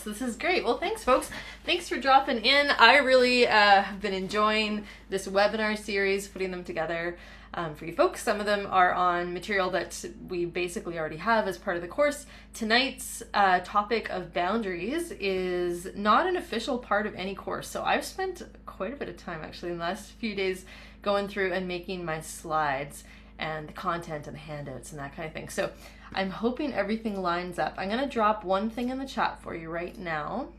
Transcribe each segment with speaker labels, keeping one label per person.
Speaker 1: This is great. Well, thanks, folks. Thanks for dropping in. I really have been enjoying this webinar series, putting them together for you folks. Some of them are on material that we basically already have as part of the course. Tonight's topic of boundaries is not an official part of any course. So I've spent quite a bit of time actually in the last few days going through and making my slides and the content and the handouts and that kind of thing. So I'm hoping everything lines up. I'm going to drop one thing in the chat for you right now,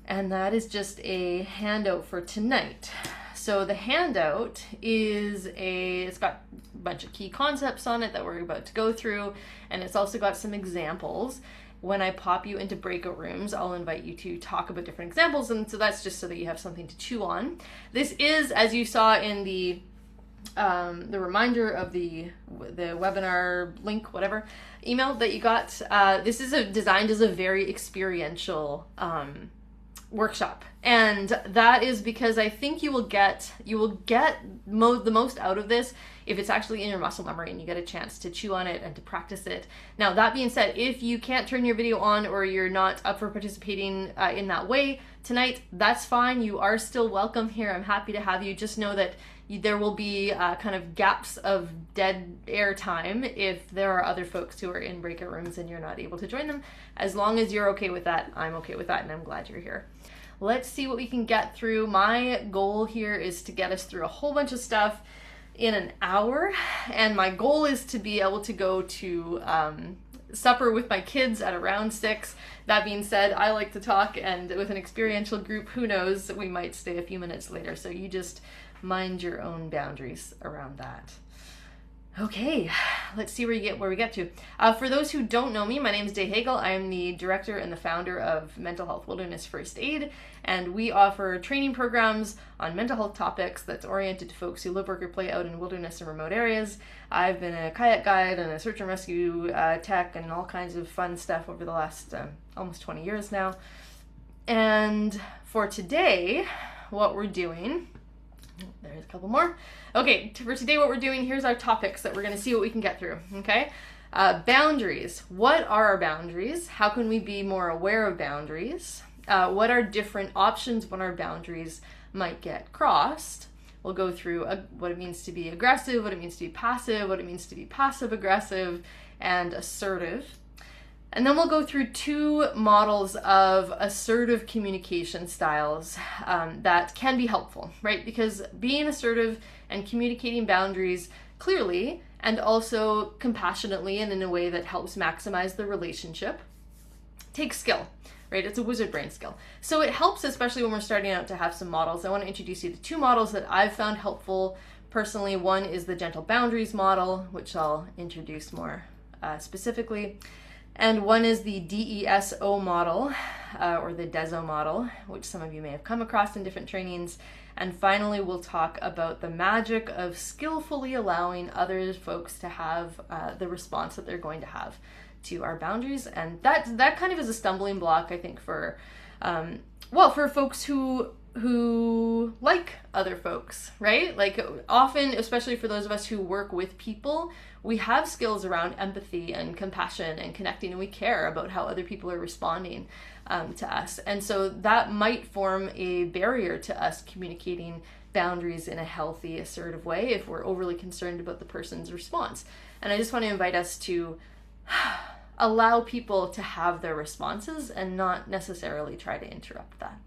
Speaker 1: and that is just a handout for tonight. So the handout is it's got a bunch of key concepts on it that we're about to go through, and it's also got some examples. When I pop you into breakout rooms, I'll invite you to talk about different examples, and so that's just so that you have something to chew on. This is, as you saw in the reminder of the webinar link, whatever, email that you got, this is designed as a very experiential workshop. And that is because I think you will get the most out of this if it's actually in your muscle memory and you get a chance to chew on it and to practice it. Now, that being said, if you can't turn your video on or you're not up for participating in that way tonight, that's fine. You are still welcome here. I'm happy to have you. Just know that there will be kind of gaps of dead air time if there are other folks who are in breakout rooms and you're not able to join them. As long as you're okay with that, I'm okay with that, and I'm glad you're here. Let's see what we can get through. My goal here is to get us through a whole bunch of stuff in an hour, and my goal is to be able to go to supper with my kids at around 6. That being said, I like to talk, and with an experiential group, who knows, we might stay a few minutes later. So you just mind your own boundaries around that. Okay, let's see where we get to. For those who don't know me, my name is Daye Hagel. I am the director and the founder of Mental Health Wilderness First Aid, and we offer training programs on mental health topics that's oriented to folks who live, work, or play out in wilderness and remote areas. I've been a kayak guide and a search and rescue tech and all kinds of fun stuff over the last almost 20 years now. And for today, what we're doing, there's a couple more. Okay, for today what we're doing, here's our topics that we're going to see what we can get through, okay? Boundaries. What are our boundaries? How can we be more aware of boundaries? What are different options when our boundaries might get crossed? We'll go through what it means to be aggressive, what it means to be passive, what it means to be passive-aggressive, and assertive. And then we'll go through 2 models of assertive communication styles that can be helpful, right? Because being assertive and communicating boundaries clearly and also compassionately and in a way that helps maximize the relationship takes skill, right? It's a wizard brain skill. So it helps, especially when we're starting out, to have some models. I want to introduce you to 2 models that I've found helpful personally. One is the gentle boundaries model, which I'll introduce more specifically. And one is the DESO model, or the DESO model, which some of you may have come across in different trainings. And finally, we'll talk about the magic of skillfully allowing other folks to have the response that they're going to have to our boundaries. And that kind of is a stumbling block, I think, for folks who like other folks, right? Like often, especially for those of us who work with people, we have skills around empathy and compassion and connecting, and we care about how other people are responding to us. And so that might form a barrier to us communicating boundaries in a healthy, assertive way if we're overly concerned about the person's response. And I just want to invite us to allow people to have their responses and not necessarily try to interrupt that.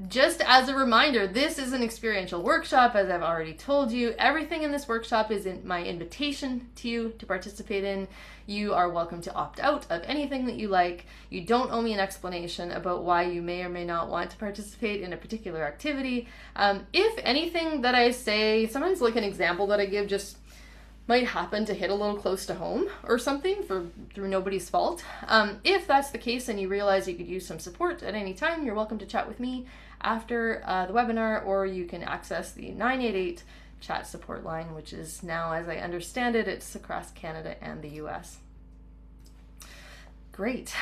Speaker 1: Just as a reminder, this is an experiential workshop, as I've already told you. Everything in this workshop is in my invitation to you to participate in. You are welcome to opt out of anything that you like. You don't owe me an explanation about why you may or may not want to participate in a particular activity. If anything that I say, sometimes like an example that I give just might happen to hit a little close to home or something through nobody's fault. If that's the case and you realize you could use some support at any time, you're welcome to chat with me after the webinar, or you can access the 988 chat support line, which is now, as I understand it, it's across Canada and the US. Great.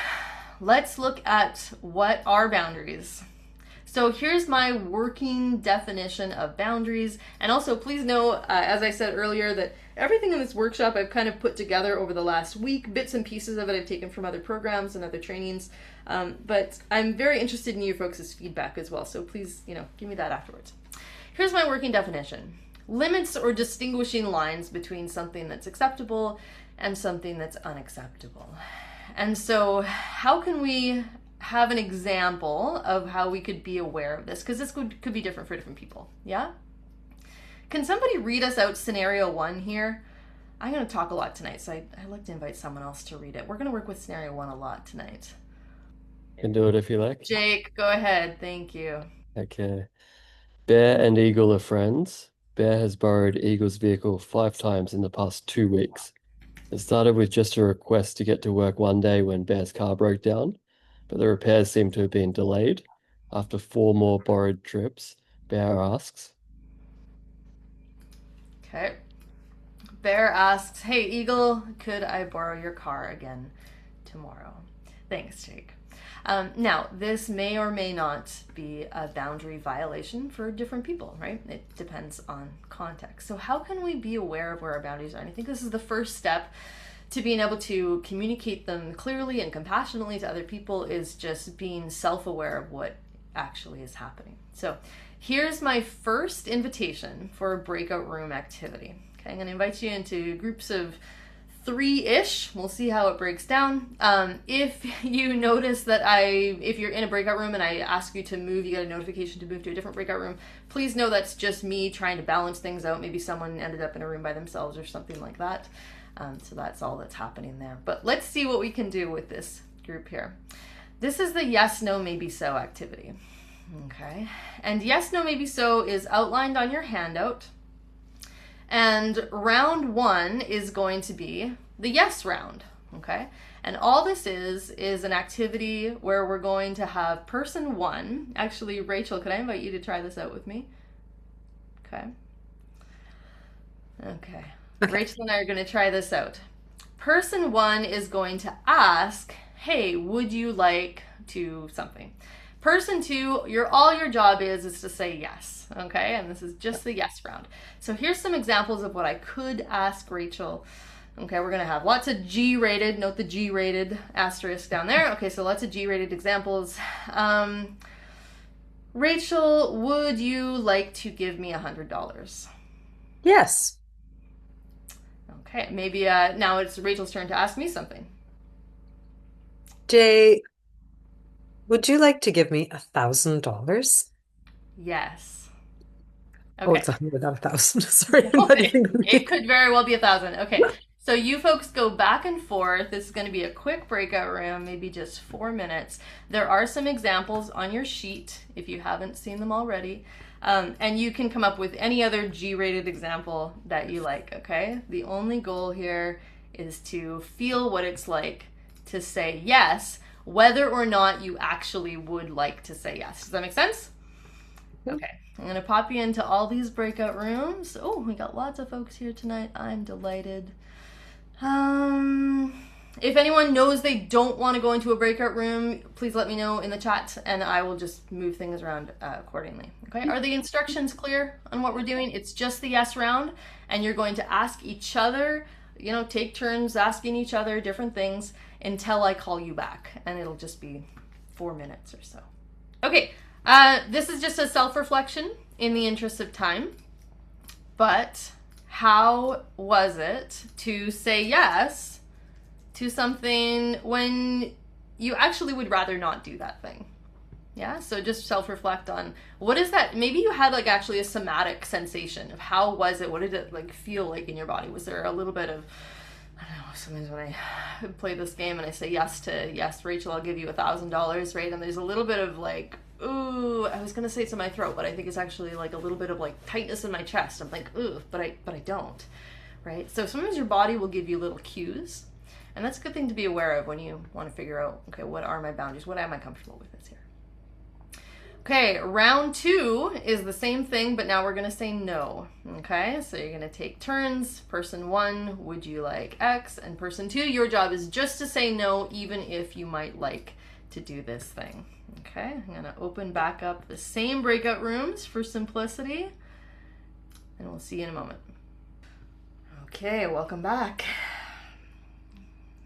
Speaker 1: Let's look at what are boundaries. So here's my working definition of boundaries. And also please know, as I said earlier, that everything in this workshop I've kind of put together over the last week. Bits and pieces of it I've taken from other programs and other trainings. But I'm very interested in you folks' feedback as well. So please, give me that afterwards. Here's my working definition. Limits or distinguishing lines between something that's acceptable and something that's unacceptable. And so how can we have an example of how we could be aware of this? Because this could be different for different people. Yeah? Can somebody read us out scenario 1 here? I'm going to talk a lot tonight, so I'd like to invite someone else to read it. We're going to work with scenario 1 a lot tonight.
Speaker 2: You can do it if you like.
Speaker 1: Jake, go ahead. Thank you.
Speaker 2: Okay. Bear and Eagle are friends. Bear has borrowed Eagle's vehicle 5 times in the past 2 weeks. It started with just a request to get to work one day when Bear's car broke down, but the repairs seem to have been delayed. After 4 more borrowed trips, Bear asks,
Speaker 1: Okay. Bear asks, hey, Eagle, could I borrow your car again tomorrow? Thanks, Jake. Now, this may or may not be a boundary violation for different people, right? It depends on context. So how can we be aware of where our boundaries are? And I think this is the first step to being able to communicate them clearly and compassionately to other people, is just being self-aware of what actually is happening. So here's my first invitation for a breakout room activity. Okay, I'm going to invite you into groups of 3-ish. We'll see how it breaks down. If you notice that if you're in a breakout room and I ask you to move, you get a notification to move to a different breakout room, please know that's just me trying to balance things out. Maybe someone ended up in a room by themselves or something like that. So that's all that's happening there. But let's see what we can do with this group here. This is the yes, no, maybe so activity. Okay. And yes, no, maybe so is outlined on your handout. And round 1 is going to be the yes round, okay? And all this is an activity where we're going to have person 1. Actually, Rachel, could I invite you to try this out with me? Okay. Okay. Rachel and I are going to try this out. Person 1 is going to ask, hey, would you like to something? Person 2, all your job is to say yes, okay? And this is just the yes round. So here's some examples of what I could ask Rachel. Okay, we're gonna have lots of G-rated, note the G-rated asterisk down there. Okay, so lots of G-rated examples. Rachel, would you like to give me $100?
Speaker 3: Yes.
Speaker 1: Okay, maybe now it's Rachel's turn to ask me something.
Speaker 3: Daye, would you like to give me $1,000?
Speaker 1: Yes.
Speaker 3: Oh,
Speaker 1: Okay.
Speaker 3: it's 100, not 1,000. Sorry, I'm
Speaker 1: Oh,
Speaker 3: not even
Speaker 1: it could very well be 1,000. Okay, so you folks go back and forth. This is going to be a quick breakout room, maybe just 4 minutes. There are some examples on your sheet if you haven't seen them already. And you can come up with any other G-rated example that you like, okay? The only goal here is to feel what it's like to say yes, whether or not you actually would like to say yes. Does that make sense? Okay. I'm going to pop you into all these breakout rooms. Oh, we got lots of folks here tonight. I'm delighted. If anyone knows they don't want to go into a breakout room, please let me know in the chat and I will just move things around accordingly. Okay, are the instructions clear on what we're doing? It's just the yes round and you're going to ask each other, take turns asking each other different things until I call you back, and it'll just be 4 minutes or so. Okay. This is just a self-reflection in the interest of time, but how was it to say yes to something when you actually would rather not do that thing? Yeah, so just self-reflect on what is that. Maybe you had actually a somatic sensation of how was it, what did it feel like in your body? Was there a little bit of, I don't know, sometimes when I play this game and I say yes, Rachel, I'll give you $1,000, right? And there's a little bit of ooh, I was gonna say it's in my throat, but I think it's actually a little bit of tightness in my chest. I'm ooh, but I don't, right? So sometimes your body will give you little cues, and that's a good thing to be aware of when you want to figure out, okay, what are my boundaries? What am I comfortable with this here? Okay, round 2 is the same thing, but now we're gonna say no. Okay, so you're gonna take turns. Person 1, would you like X? And person 2, your job is just to say no, even if you might like to do this thing. Okay, I'm going to open back up the same breakout rooms for simplicity, and we'll see you in a moment. Okay, welcome back.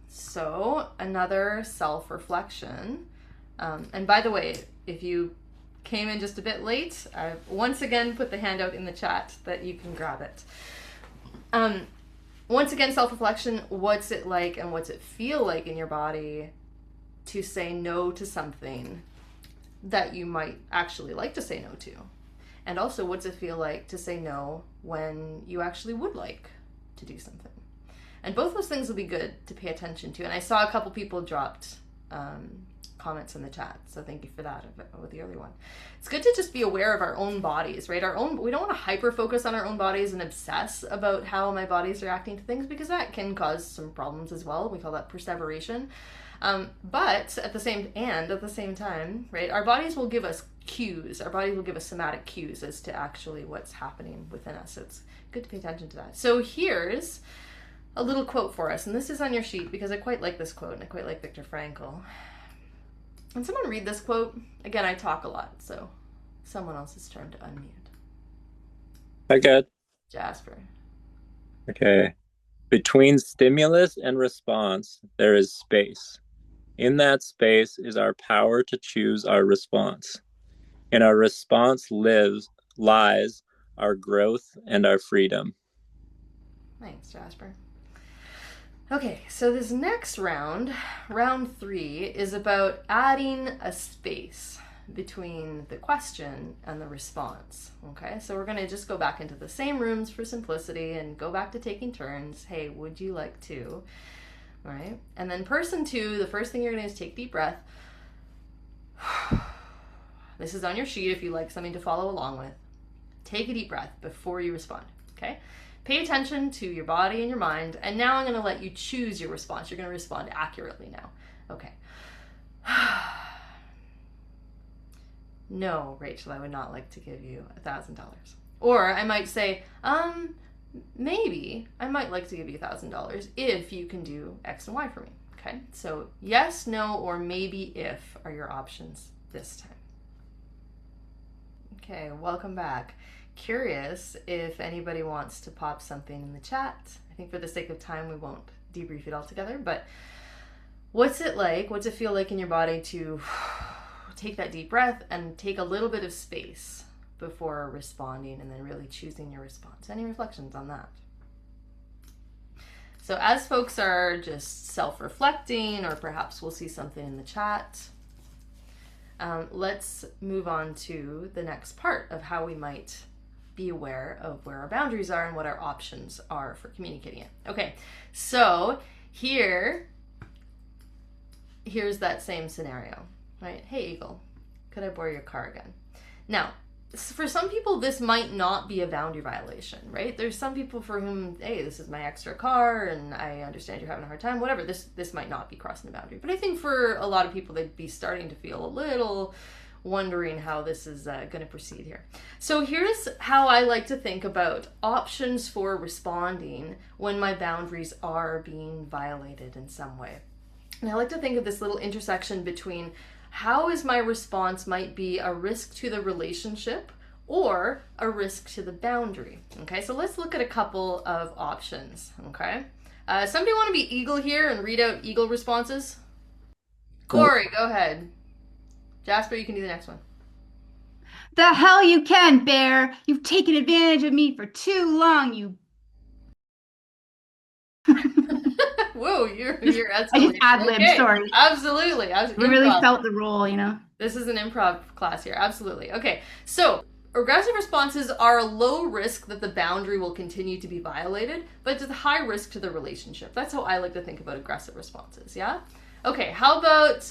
Speaker 1: So, another self-reflection. And by the way, if you came in just a bit late, I've once again put the handout in the chat that you can grab it. Once again, self-reflection, what's it like and what's it feel like in your body to say no to something that you might actually like to say no to? And also, what's it feel like to say no when you actually would like to do something? And both those things will be good to pay attention to. And I saw a couple people dropped comments in the chat, so thank you for that with the early one. It's good to just be aware of our own bodies, right? We don't want to hyper focus on our own bodies and obsess about how my body's reacting to things, because that can cause some problems as well. We call that perseveration. But at the same time, right, our bodies will give us cues. Our bodies will give us somatic cues as to actually what's happening within us. So it's good to pay attention to that. So here's a little quote for us, and this is on your sheet because I quite like this quote and I quite like Viktor Frankl. Can someone read this quote? Again, I talk a lot, so someone else's turn to unmute.
Speaker 4: I got
Speaker 1: Jasper.
Speaker 4: Okay. Between stimulus and response, there is space. In that space is our power to choose our response. In our response lies our growth and our freedom.
Speaker 1: Thanks, Jasper. Okay, so this next round 3, is about adding a space between the question and the response. Okay, so we're going to just go back into the same rooms for simplicity and go back to taking turns. Hey, would you like to? All right, and then person 2, the first thing you're going to do is take a deep breath. This is on your sheet if you'd like something to follow along with. Take a deep breath before you respond, okay? Pay attention to your body and your mind, and now I'm going to let you choose your response. You're going to respond accurately now. Okay. No, Rachel, I would not like to give you $1,000. Or I might say, maybe I might like to give you $1,000 if you can do X and Y for me. Okay, so yes, no, or maybe if are your options this time. Okay, welcome back. Curious if anybody wants to pop something in the chat. I think for the sake of time, we won't debrief it all together, but what's it like? What's it feel like in your body to take that deep breath and take a little bit of space before responding and then really choosing your response? Any reflections on that? So as folks are just self-reflecting, or perhaps we'll see something in the chat, let's move on to the next part of how we might be aware of where our boundaries are and what our options are for communicating it. Okay, so here's that same scenario, right? Hey, Eagle, could I borrow your car again? Now, for some people, this might not be a boundary violation, right? There's some people for whom, hey, this is my extra car and I understand you're having a hard time, whatever, this might not be crossing the boundary. But I think for a lot of people, they'd be starting to feel a little wondering how this is going to proceed here. So here's how I like to think about options for responding when my boundaries are being violated in some way. And I like to think of this little intersection between how is my response might be a risk to the relationship or a risk to the boundary. Okay, so let's look at a couple of options. Okay, somebody want to be Eagle here and read out Eagle responses? Corey, go ahead. Jasper, you can do the next one.
Speaker 5: The hell you can, Bear. You've taken advantage of me for too long, you...
Speaker 1: Whoa, you're escalating.
Speaker 5: I just ad-libbed,
Speaker 1: okay.
Speaker 5: sorry.
Speaker 1: Absolutely.
Speaker 5: I really felt the role, you know?
Speaker 1: This is an improv class here, absolutely. Okay, so aggressive responses are a low risk that the boundary will continue to be violated, but it's a high risk to the relationship. That's how I like to think about aggressive responses, yeah? Okay, how about,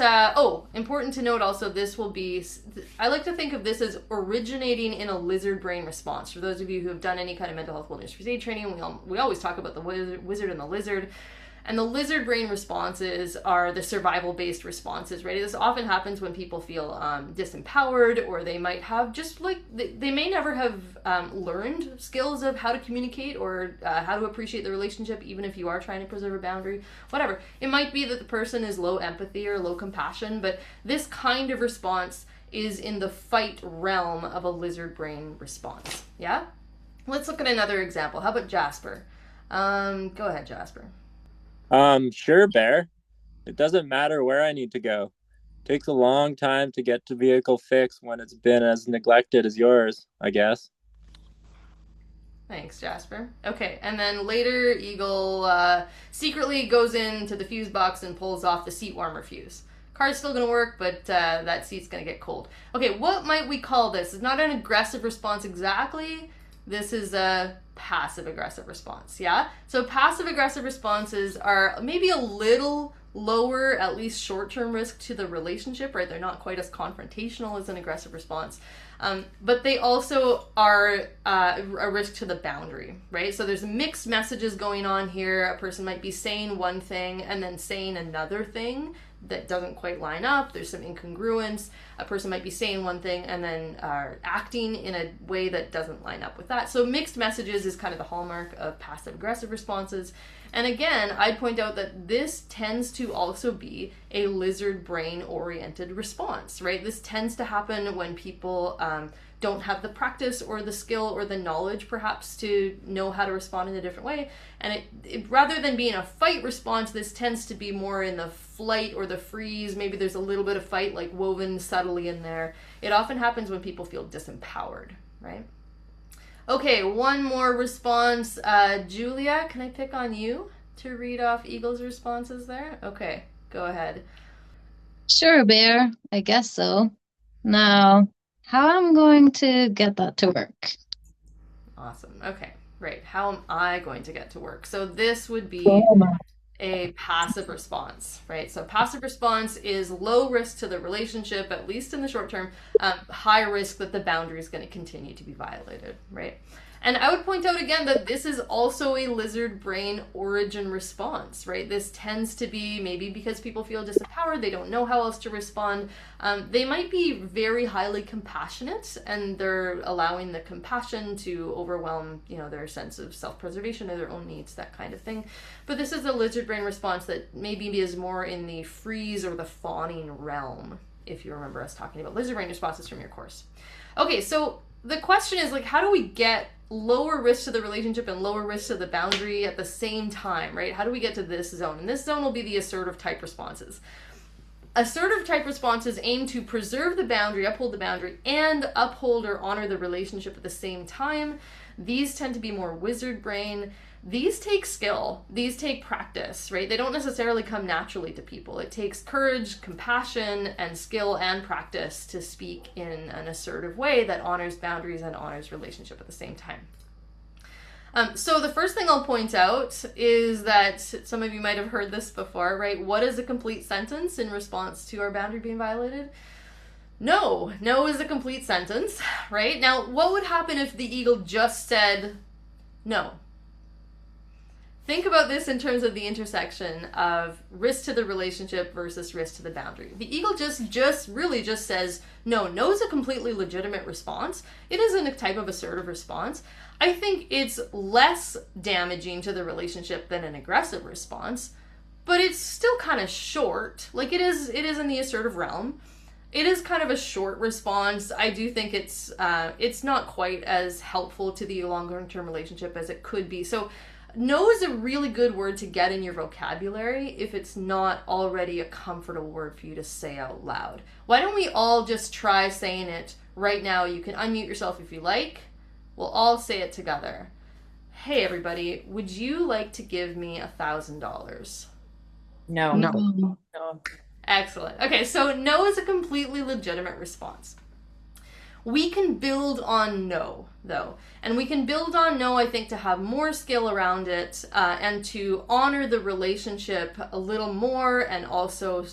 Speaker 1: important to note also, this will be, I like to think of this as originating in a lizard brain response. For those of you who have done any kind of mental health wellness first aid training, we always talk about the wizard and the lizard. And the lizard brain responses are the survival-based responses, right? This often happens when people feel disempowered, or they might have just like, they may never have learned skills of how to communicate or how to appreciate the relationship, even if you are trying to preserve a boundary, whatever. It might be that the person is low empathy or low compassion, but this kind of response is in the fight realm of a lizard brain response, yeah? Let's look at another example. How about Jasper? Go ahead, Jasper.
Speaker 4: Sure, Bear. It doesn't matter where I need to go. Takes a long time to get to vehicle fix when it's been as neglected as yours, I guess.
Speaker 1: Thanks, Jasper. Okay, and then later Eagle secretly goes into the fuse box and pulls off the seat warmer fuse. Car's still going to work, but that seat's going to get cold. Okay, what might we call this? It's not an aggressive response exactly. This is a passive-aggressive response, yeah? So passive-aggressive responses are maybe a little lower, at least short-term risk to the relationship, right? They're not quite as confrontational as an aggressive response. But they also are a risk to the boundary, right? So there's mixed messages going on here. A person might be saying one thing and then saying another thing that doesn't quite line up. There's some incongruence. A person might be saying one thing and then acting in a way that doesn't line up with that. So mixed messages is kind of the hallmark of passive-aggressive responses. And again, I'd point out that this tends to also be a lizard brain-oriented response, right? This tends to happen when people don't have the practice or the skill or the knowledge perhaps to know how to respond in a different way. And it rather than being a fight response, this tends to be more in the flight or the freeze. Maybe there's a little bit of fight like woven subtly in there. It often happens when people feel disempowered, right? Okay, one more response. Julia, can I pick on you to read off Eagle's responses there? Okay, go ahead.
Speaker 6: Sure, Bear. I guess so. Now, how am I going to get that to work?
Speaker 1: Awesome. Okay, right. How am I going to get to work? So this would be a passive response, right? So passive response is low risk to the relationship, at least in the short term, high risk that the boundary is going to continue to be violated, right? And I would point out again that this is also a lizard brain origin response, right? This tends to be maybe because people feel disempowered, they don't know how else to respond. They might be very highly compassionate and they're allowing the compassion to overwhelm, their sense of self-preservation or their own needs, that kind of thing. But this is a lizard brain response that maybe is more in the freeze or the fawning realm, if you remember us talking about lizard brain responses from your course. Okay, so the question is, how do we get lower risk to the relationship and lower risk to the boundary at the same time, right? How do we get to this zone? And this zone will be the assertive type responses. Assertive type responses aim to preserve the boundary, uphold the boundary, and uphold or honor the relationship at the same time. These tend to be more wizard brain. These take skill, these take practice, right? They don't necessarily come naturally to people. It takes courage, compassion, and skill and practice to speak in an assertive way that honors boundaries and honors relationship at the same time. So the first thing I'll point out is that some of you might have heard this before, right? What is a complete sentence in response to our boundary being violated? No. No is a complete sentence, right? Now, what would happen if the eagle just said no? Think about this in terms of the intersection of risk to the relationship versus risk to the boundary. The eagle just really says no. No is a completely legitimate response. It isn't a type of assertive response. I think it's less damaging to the relationship than an aggressive response, but it's still kind of short. It is in the assertive realm. It is kind of a short response. I do think it's not quite as helpful to the longer-term relationship as it could be. So no is a really good word to get in your vocabulary if it's not already a comfortable word for you to say out loud. Why don't we all just try saying it right now? You can unmute yourself if you like. We'll all say it together. Hey everybody, would you like to give me $1,000?
Speaker 3: No.
Speaker 6: No.
Speaker 1: Excellent. Okay, so no is a completely legitimate response. We can build on no, though. And we can build on no, I think, to have more skill around it and to honor the relationship a little more and also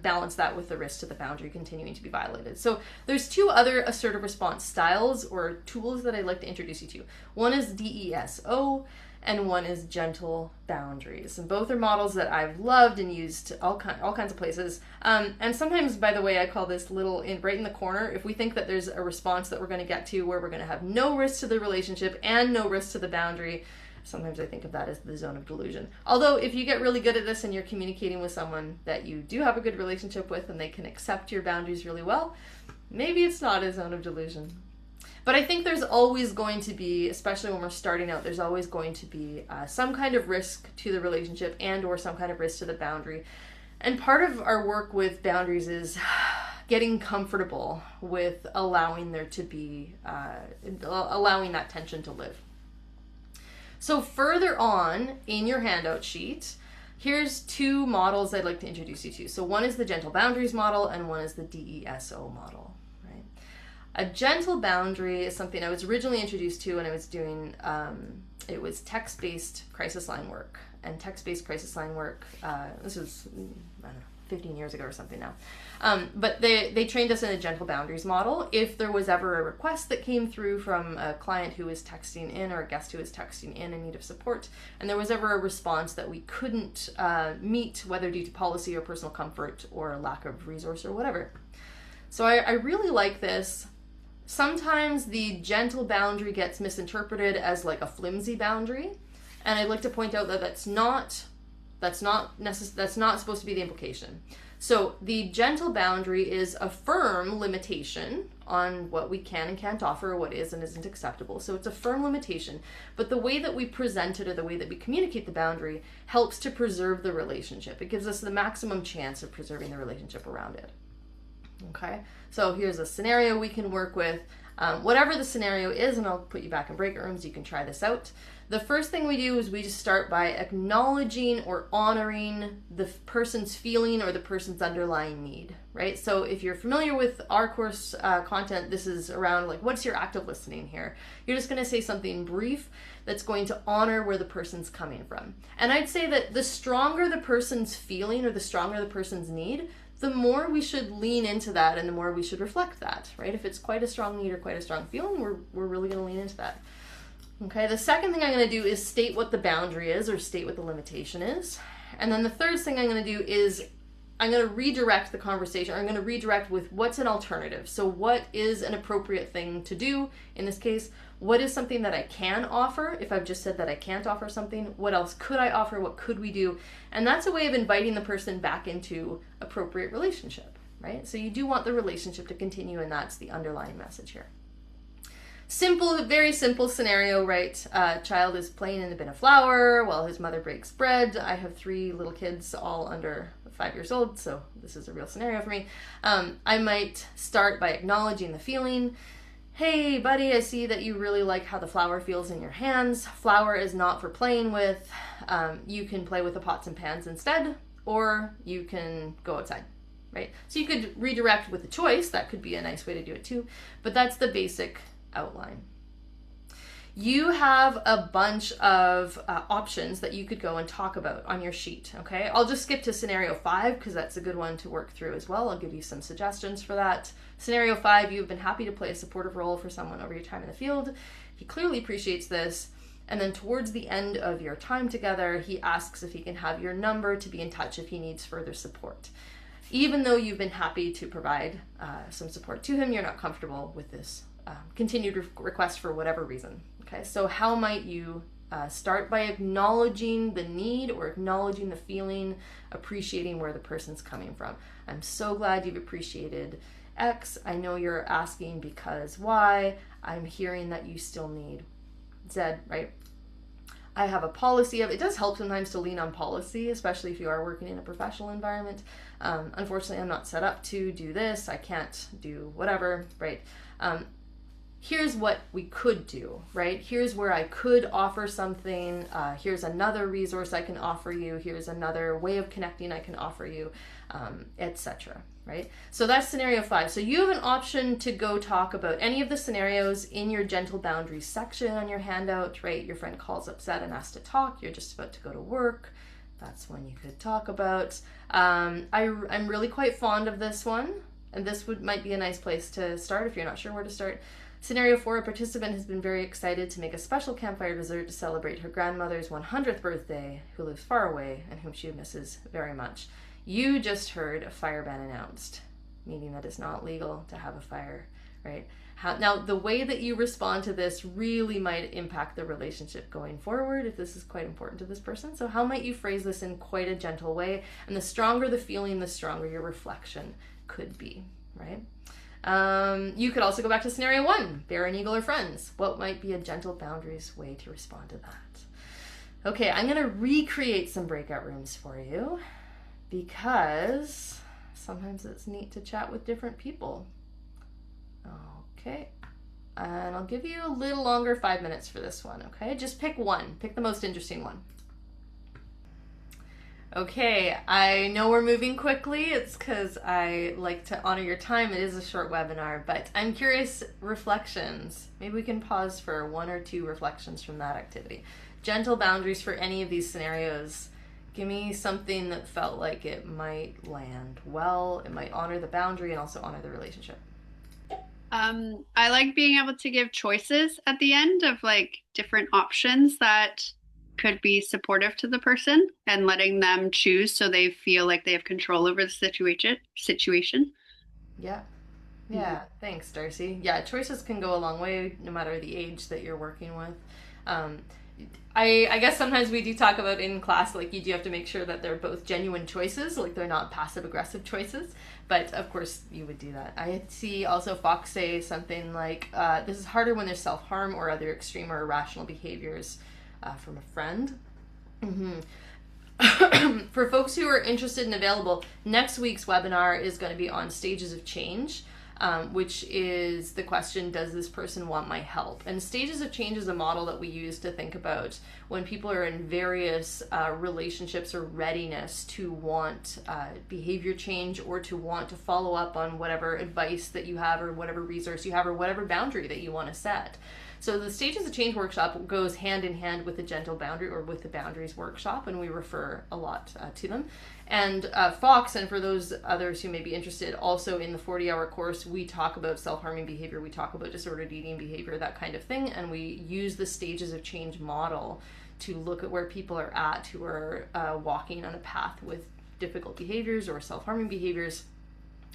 Speaker 1: balance that with the risk to the boundary continuing to be violated. So there's two other assertive response styles or tools that I'd like to introduce you to. One is DESO and one is gentle boundaries. And both are models that I've loved and used all kinds of places. And sometimes, by the way, I call this right in the corner. If we think that there's a response that we're going to get to where we're going to have no risk to the relationship and no risk to the boundary, sometimes I think of that as the zone of delusion. Although if you get really good at this and you're communicating with someone that you do have a good relationship with and they can accept your boundaries really well, maybe it's not a zone of delusion. But I think there's always going to be, especially when we're starting out, there's always going to be some kind of risk to the relationship and or some kind of risk to the boundary. And part of our work with boundaries is getting comfortable with allowing there to be, allowing that tension to live. So further on in your handout sheet, here's two models I'd like to introduce you to. So one is the gentle boundaries model and one is the DESO model. A gentle boundary is something I was originally introduced to when I was doing, it was text-based crisis line work. And text-based crisis line work, this was, I don't know, 15 years ago or something now. But they trained us in a gentle boundaries model. If there was ever a request that came through from a client who was texting in or a guest who was texting in need of support, and there was ever a response that we couldn't meet, whether due to policy or personal comfort or lack of resource or whatever. So I really like this. Sometimes the gentle boundary gets misinterpreted as like a flimsy boundary, and I'd like to point out that that's not supposed to be the implication. So the gentle boundary is a firm limitation on what we can and can't offer, what is and isn't acceptable. So it's a firm limitation, but the way that we present it or the way that we communicate the boundary helps to preserve the relationship. It gives us the maximum chance of preserving the relationship around it. Okay, so here's a scenario we can work with. Whatever the scenario is, and I'll put you back in breakout rooms, you can try this out. The first thing we do is we just start by acknowledging or honoring the person's feeling or the person's underlying need, right? So if you're familiar with our course content, this is around like, what's your active listening here? You're just going to say something brief that's going to honor where the person's coming from. And I'd say that the stronger the person's feeling or the stronger the person's need, the more we should lean into that and the more we should reflect that, right? If it's quite a strong need or quite a strong feeling, we're really going to lean into that. Okay, the second thing I'm going to do is state what the boundary is or state what the limitation is. And then the third thing I'm going to do is I'm going to redirect the conversation, or I'm going to redirect with what's an alternative. So what is an appropriate thing to do in this case? What is something that I can offer? If I've just said that I can't offer something, what else could I offer? What could we do? And that's a way of inviting the person back into appropriate relationship, right? So you do want the relationship to continue, and that's the underlying message here. Simple, very simple scenario, right? Child is playing in a bin of flour while his mother breaks bread. I have 3 little kids, all under 5 years old, so this is a real scenario for me. I might start by acknowledging the feeling. Hey, buddy, I see that you really like how the flour feels in your hands. Flour is not for playing with. You can play with the pots and pans instead, or you can go outside, right? So you could redirect with a choice. That could be a nice way to do it too, but that's the basic outline. You have a bunch of options that you could go and talk about on your sheet, okay? I'll just skip to scenario 5 because that's a good one to work through as well. I'll give you some suggestions for that. Scenario 5, you've been happy to play a supportive role for someone over your time in the field. He clearly appreciates this. And then towards the end of your time together, he asks if he can have your number to be in touch if he needs further support. Even though you've been happy to provide some support to him, you're not comfortable with this continued request for whatever reason. Okay, so how might you start by acknowledging the need or acknowledging the feeling, appreciating where the person's coming from. I'm so glad you've appreciated X. I know you're asking because Y. I'm hearing that you still need Z, right? I have a policy of, it does help sometimes to lean on policy, especially if you are working in a professional environment. Unfortunately, I'm not set up to do this. I can't do whatever, right? Here's what we could do, right? Here's where I could offer something. Here's another resource I can offer you. Here's another way of connecting I can offer you, etc. Right? So that's scenario 5. So you have an option to go talk about any of the scenarios in your gentle boundaries section on your handout, right? Your friend calls upset and asks to talk. You're just about to go to work. That's when you could talk about. I'm really quite fond of this one, and this might be a nice place to start if you're not sure where to start. Scenario 4, a participant has been very excited to make a special campfire dessert to celebrate her grandmother's 100th birthday, who lives far away and whom she misses very much. You just heard a fire ban announced, meaning that it's not legal to have a fire, right? Now, the way that you respond to this really might impact the relationship going forward if this is quite important to this person. So how might you phrase this in quite a gentle way? And the stronger the feeling, the stronger your reflection could be, right? You could also go back to scenario 1, bear and eagle are friends. What might be a gentle boundaries way to respond to that? Okay, I'm gonna recreate some breakout rooms for you because sometimes it's neat to chat with different people. Okay, and I'll give you a little longer, 5 minutes for this one, okay? Just pick one, pick the most interesting one. Okay, I know we're moving quickly. It's because I like to honor your time. It is a short webinar, but I'm curious, reflections. Maybe we can pause for 1 or 2 reflections from that activity. Gentle boundaries for any of these scenarios. Give me something that felt like it might land well, it might honor the boundary and also honor the relationship.
Speaker 7: I like being able to give choices at the end of like different options that could be supportive to the person and letting them choose so they feel like they have control over the situation.
Speaker 1: Yeah, thanks, Darcy. Yeah, choices can go a long way no matter the age that you're working with. I guess sometimes we do talk about in class, like you do have to make sure that they're both genuine choices, like they're not passive-aggressive choices, but of course you would do that. I see also Fox say something like, this is harder when there's self-harm or other extreme or irrational behaviors from a friend. For folks who are interested and available, next week's webinar is going to be on stages of change, which is the question, does this person want my help? And stages of change is a model that we use to think about when people are in various relationships or readiness to want behavior change or to want to follow up on whatever advice that you have or whatever resource you have or whatever boundary that you want to set. So the Stages of Change workshop goes hand in hand with the Gentle Boundary or with the Boundaries workshop, and we refer a lot to them. And Fox, and for those others who may be interested, also in the 40-hour course, we talk about self-harming behavior, we talk about disordered eating behavior, that kind of thing, and we use the Stages of Change model to look at where people are at who are walking on a path with difficult behaviors or self-harming behaviors.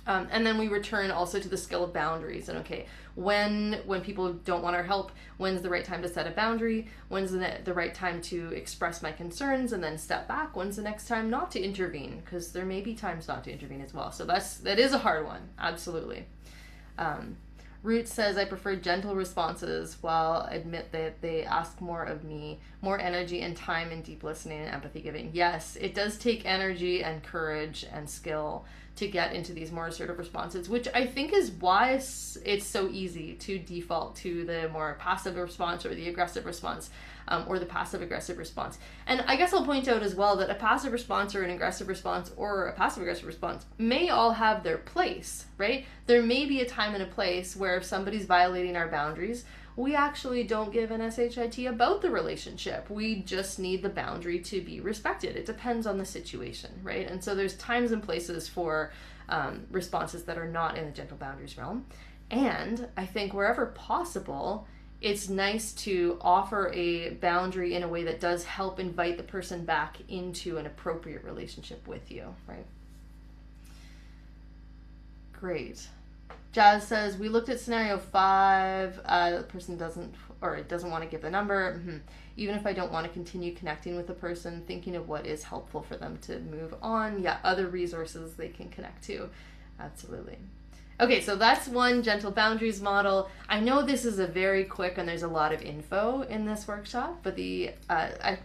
Speaker 1: And then we return also to the skill of boundaries. And okay, when people don't want our help, when's the right time to set a boundary? When's the right time to express my concerns and then step back? When's the next time not to intervene? Because there may be times not to intervene as well. So that is a hard one, absolutely. Root says, I prefer gentle responses while admit that they ask more of me, more energy and time and deep listening and empathy giving. Yes, it does take energy and courage and skill to get into these more assertive responses, which I think is why it's so easy to default to the more passive response or the aggressive response, or the passive-aggressive response. And I guess I'll point out as well that a passive response or an aggressive response or a passive-aggressive response may all have their place, right? There may be a time and a place where if somebody's violating our boundaries, we actually don't give an SHIT about the relationship. We just need the boundary to be respected. It depends on the situation, right? And so there's times and places for responses that are not in the gentle boundaries realm. And I think wherever possible, it's nice to offer a boundary in a way that does help invite the person back into an appropriate relationship with you, right? Great. Jazz says, we looked at scenario 5, the person doesn't want to give the number. Even if I don't want to continue connecting with the person, thinking of what is helpful for them to move on. Yeah, other resources they can connect to. Absolutely. Okay, so that's one gentle boundaries model. I know this is a very quick and there's a lot of info in this workshop, but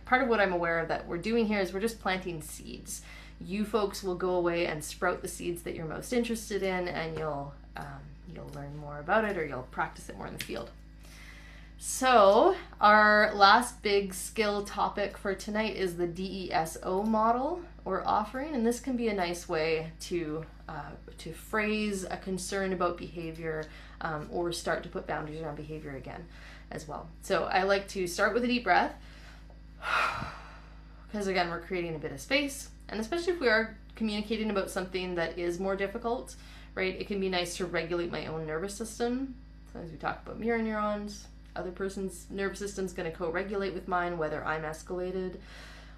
Speaker 1: part of what I'm aware of that we're doing here is we're just planting seeds. You folks will go away and sprout the seeds that you're most interested in, and you'll learn more about it, or you'll practice it more in the field. So our last big skill topic for tonight is the DESO model or offering, and this can be a nice way to phrase a concern about behavior, or start to put boundaries around behavior again as well. So I like to start with a deep breath, because again, we're creating a bit of space, and especially if we are communicating about something that is more difficult, right? It can be nice to regulate my own nervous system Sometimes we talk about mirror neurons. Other person's nervous system's going to co-regulate with mine, whether I'm escalated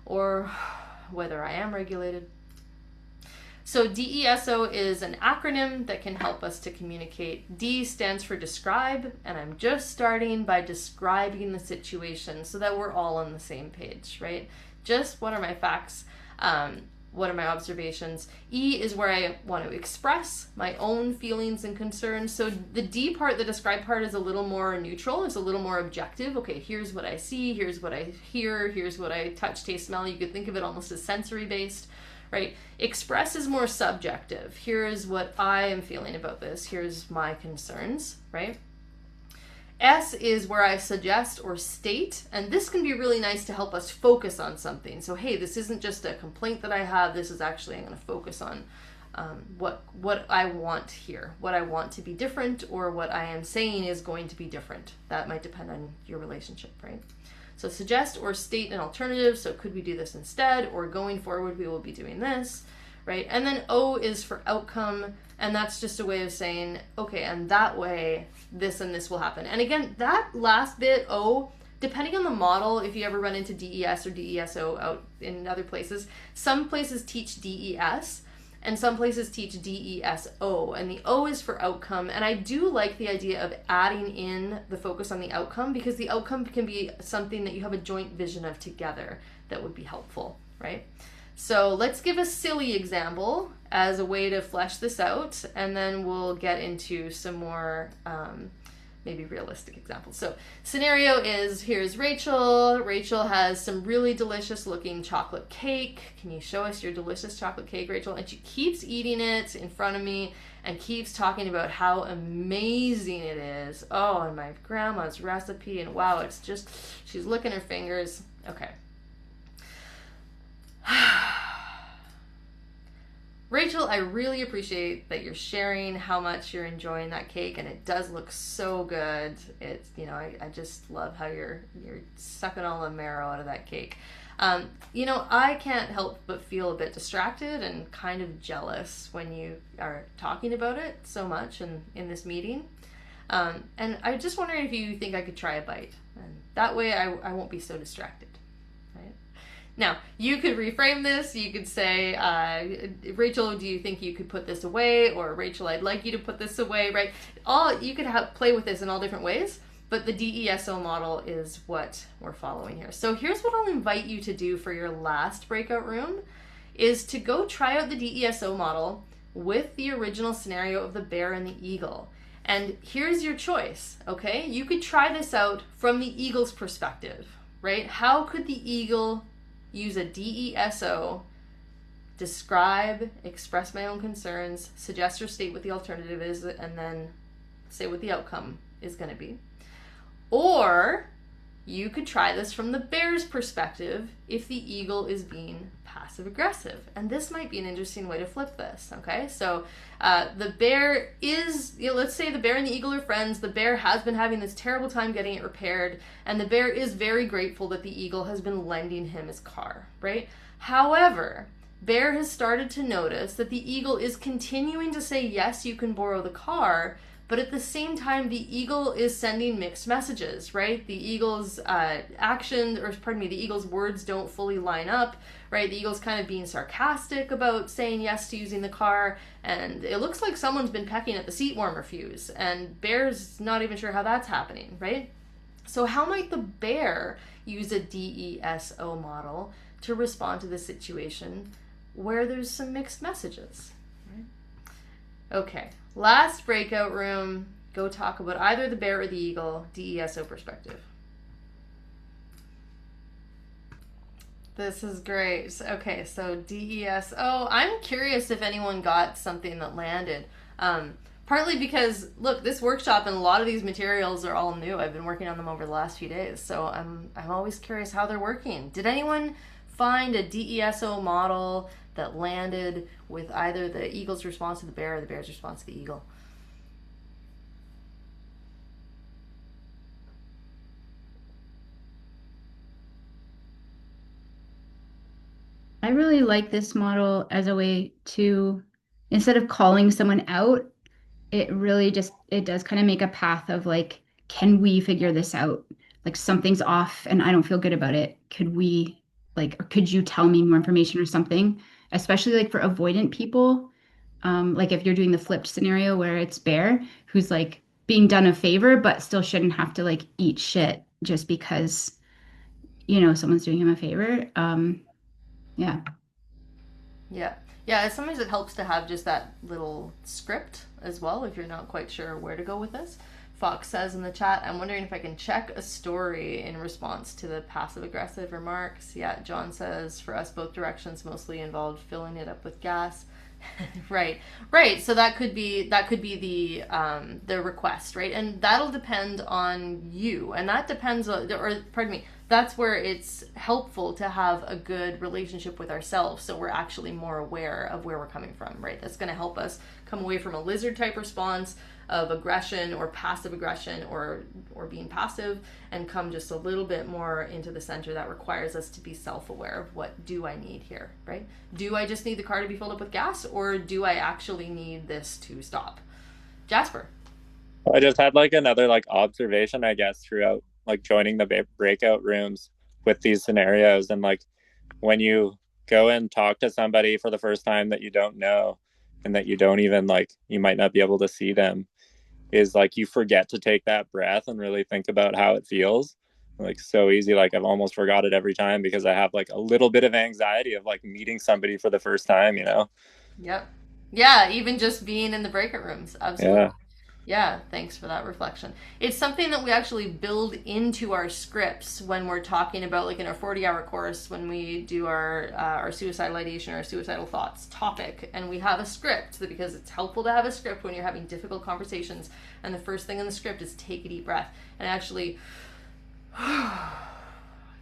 Speaker 1: or whether I am regulated. So DESO is an acronym that can help us to communicate. D stands for describe, and I'm just starting by describing the situation so that we're all on the same page, right? Just what are my facts? What are my observations? E is where I want to express my own feelings and concerns. So the D part, the describe part, is a little more neutral. It's a little more objective. Okay, here's what I see, here's what I hear, here's what I touch, taste, smell. You could think of it almost as sensory based, right? Express is more subjective. Here's what I am feeling about this. Here's my concerns, right? S is where I suggest or state, and this can be really nice to help us focus on something. So, hey, this isn't just a complaint that I have. This is actually, I'm going to focus on what I want here, what I want to be different, or what I am saying is going to be different. That might depend on your relationship, right? So suggest or state an alternative. So could we do this instead, or going forward we will be doing this, right? And then O is for outcome, and that's just a way of saying, okay, and that way this and this will happen. And again, that last bit, O, depending on the model, if you ever run into DES or DESO out in other places, some places teach DES and some places teach DESO, and the O is for outcome. And I do like the idea of adding in the focus on the outcome, because the outcome can be something that you have a joint vision of together that would be helpful, right? So let's give a silly example as a way to flesh this out, and then we'll get into some more maybe realistic examples. So scenario is, here's Rachel. Rachel has some really delicious looking chocolate cake. Can you show us your delicious chocolate cake, Rachel? And she keeps eating it in front of me and keeps talking about how amazing it is. Oh, and my grandma's recipe, and wow, it's just, she's licking her fingers. Okay. Rachel, I really appreciate that you're sharing how much you're enjoying that cake, and it does look so good. It's, you know, I just love how you're sucking all the marrow out of that cake. You know, I can't help but feel a bit distracted and kind of jealous when you are talking about it so much in this meeting. And I just wondering if you think I could try a bite, and that way I won't be so distracted. Now, you could reframe this. You could say, Rachel, do you think you could put this away? Or Rachel, I'd like you to put this away, right? You could play with this in all different ways, but the DESO model is what we're following here. So here's what I'll invite you to do for your last breakout room, is to go try out the DESO model with the original scenario of the bear and the eagle. And here's your choice, okay? You could try this out from the eagle's perspective, right? How could the eagle use a DESO, describe, express my own concerns, suggest or state what the alternative is, and then say what the outcome is going to be? Or you could try this from the bear's perspective if the eagle is being passive aggressive. And this might be an interesting way to flip this, okay? So the bear is, you know, let's say the bear and the eagle are friends. The bear has been having this terrible time getting it repaired, and the bear is very grateful that the eagle has been lending him his car, right? However, bear has started to notice that the eagle is continuing to say, yes, you can borrow the car, but at the same time, the eagle is sending mixed messages, right? The eagle's the eagle's words don't fully line up, right? The eagle's kind of being sarcastic about saying yes to using the car, and it looks like someone's been pecking at the seat warmer fuse, and bear's not even sure how that's happening, right? So how might the bear use a DESO model to respond to the situation where there's some mixed messages? Okay, last breakout room, go talk about either the bear or the eagle, DESO perspective. This is great. Okay, so DESO. I'm curious if anyone got something that landed. Partly because, look, this workshop and a lot of these materials are all new. I've been working on them over the last few days, so I'm always curious how they're working. Did anyone find a DESO model that landed with either the eagle's response to the bear or the bear's response to the eagle?
Speaker 5: I really like this model as a way to, instead of calling someone out, it really just, it does kind of make a path of like, can we figure this out? Like something's off and I don't feel good about it. Could we, like, or could you tell me more information or something? Especially like for avoidant people. Like if you're doing the flipped scenario where it's Bear who's like being done a favor, but still shouldn't have to like eat shit just because, someone's doing him a favor. Yeah.
Speaker 1: Yeah. Yeah, sometimes it helps to have just that little script as well if you're not quite sure where to go with this. Fox says in the chat, I'm wondering if I can check a story in response to the passive aggressive remarks. Yeah, John says, for us, both directions mostly involved filling it up with gas. Right. So that could be the request, right? And that'll depend on you, and that depends on, or pardon me, that's where it's helpful to have a good relationship with ourselves, so we're actually more aware of where we're coming from, right? That's going to help us come away from a lizard type response of aggression or passive aggression or being passive, and come just a little bit more into the center that requires us to be self-aware of what do I need here, right? Do I just need the car to be filled up with gas, or do I actually need this to stop? Jasper.
Speaker 4: I just had like another like observation, I guess, throughout like joining the breakout rooms with these scenarios. And like when you go and talk to somebody for the first time that you don't know and that you don't even like, you might not be able to see them, is like you forget to take that breath and really think about how it feels. Like so easy, like I've almost forgot it every time because I have like a little bit of anxiety of like meeting somebody for the first time,
Speaker 1: Yep. Yeah, even just being in the breakout rooms. Absolutely. Yeah, thanks for that reflection. It's something that we actually build into our scripts when we're talking about, like in our 40-hour course, when we do our suicidal ideation or our suicidal thoughts topic, and we have a script, because it's helpful to have a script when you're having difficult conversations. And the first thing in the script is take a deep breath, and actually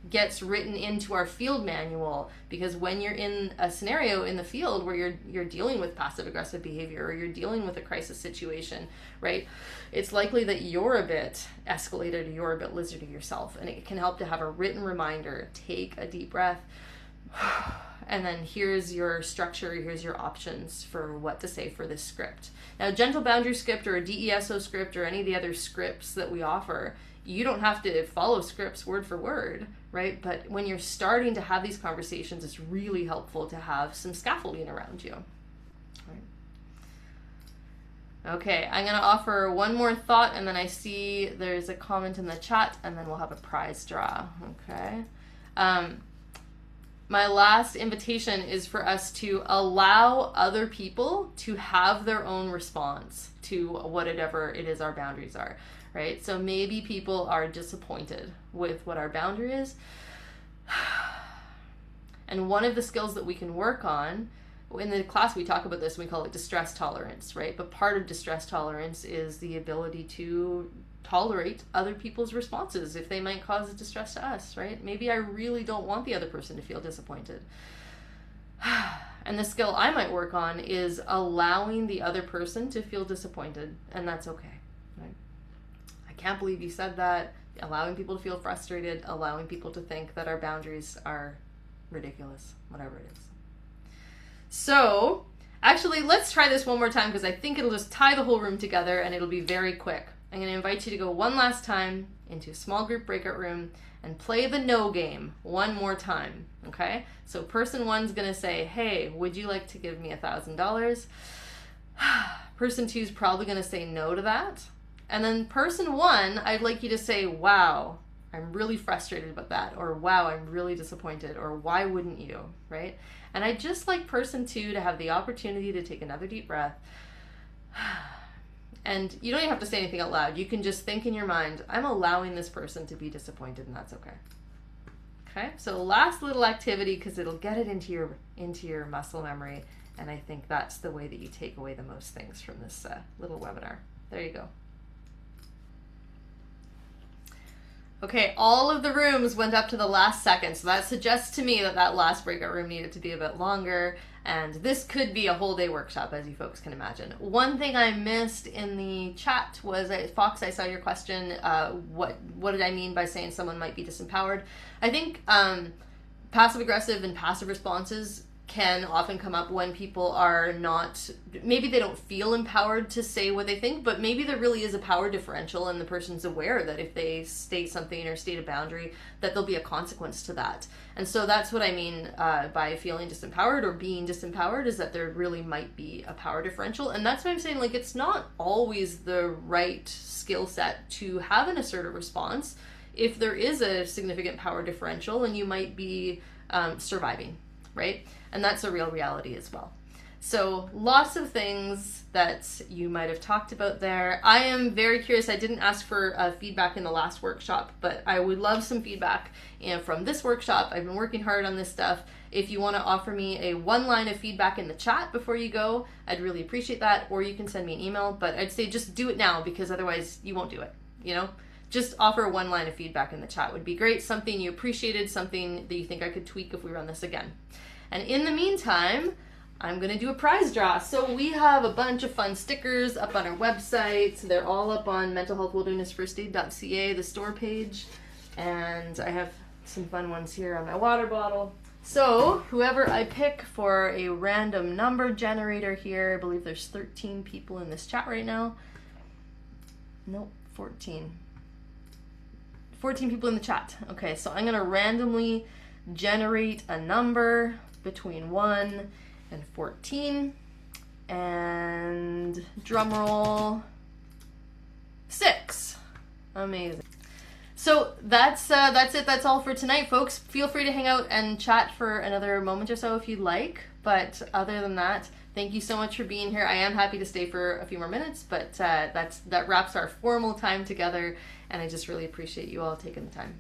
Speaker 1: gets written into our field manual, because when you're in a scenario in the field where you're dealing with passive aggressive behavior or you're dealing with a crisis situation, right, it's likely that you're a bit escalated or you're a bit lizardy yourself, and it can help to have a written reminder. Take a deep breath, and then here's your structure, here's your options for what to say for this script. Now, gentle boundary script or a DESO script or any of the other scripts that we offer, you don't have to follow scripts word for word, right? But when you're starting to have these conversations, it's really helpful to have some scaffolding around you. Right. Okay, I'm going to offer one more thought, and then I see there's a comment in the chat, and then we'll have a prize draw. Okay. My last invitation is for us to allow other people to have their own response to whatever it is our boundaries are. Right? So maybe people are disappointed with what our boundary is. And one of the skills that we can work on, in the class we talk about this, we call it distress tolerance, right? But part of distress tolerance is the ability to tolerate other people's responses if they might cause distress to us, right? Maybe I really don't want the other person to feel disappointed. And the skill I might work on is allowing the other person to feel disappointed, and that's okay. Can't believe you said that. Allowing people to feel frustrated, allowing people to think that our boundaries are ridiculous, whatever it is. So, actually, let's try this one more time, because I think it'll just tie the whole room together and it'll be very quick. I'm going to invite you to go one last time into a small group breakout room and play the no game one more time, okay? So person one's going to say, hey, would you like to give me $1,000? Person two's probably going to say no to that. And then person one, I'd like you to say, wow, I'm really frustrated about that, or wow, I'm really disappointed, or why wouldn't you, right? And I'd just like person two to have the opportunity to take another deep breath. And you don't even have to say anything out loud. You can just think in your mind, I'm allowing this person to be disappointed, and that's okay. Okay, so last little activity, because it'll get it into your muscle memory, and I think that's the way that you take away the most things from this little webinar. There you go. Okay, all of the rooms went up to the last second, so that suggests to me that that last breakout room needed to be a bit longer, and this could be a whole day workshop, as you folks can imagine. One thing I missed in the chat was, Fox, I saw your question, what did I mean by saying someone might be disempowered? I think passive-aggressive and passive responses can often come up when people are not, maybe they don't feel empowered to say what they think, but maybe there really is a power differential and the person's aware that if they state something or state a boundary, that there'll be a consequence to that. And so that's what I mean by feeling disempowered or being disempowered, is that there really might be a power differential. And that's why I'm saying, like, it's not always the right skill set to have an assertive response if there is a significant power differential and you might be surviving, right? And that's a real reality as well. So lots of things that you might have talked about there. I am very curious. I didn't ask for feedback in the last workshop, but I would love some feedback from this workshop. I've been working hard on this stuff. If you want to offer me a one line of feedback in the chat before you go, I'd really appreciate that. Or you can send me an email, but I'd say just do it now, because otherwise you won't do it, you know? Just offer one line of feedback in the chat would be great. Something you appreciated, something that you think I could tweak if we run this again. And in the meantime, I'm going to do a prize draw. So we have a bunch of fun stickers up on our website. They're all up on mentalhealthwildernessfirstaid.ca, the store page. And I have some fun ones here on my water bottle. So whoever I pick for a random number generator here, I believe there's 13 people in this chat right now. Nope, 14. 14 people in the chat. Okay, so I'm going to randomly generate a number between 1 and 14, and drum roll, 6. Amazing. So that's it. That's all for tonight, folks. Feel free to hang out and chat for another moment or so if you'd like. But other than that, thank you so much for being here. I am happy to stay for a few more minutes, but that wraps our formal time together, and I just really appreciate you all taking the time.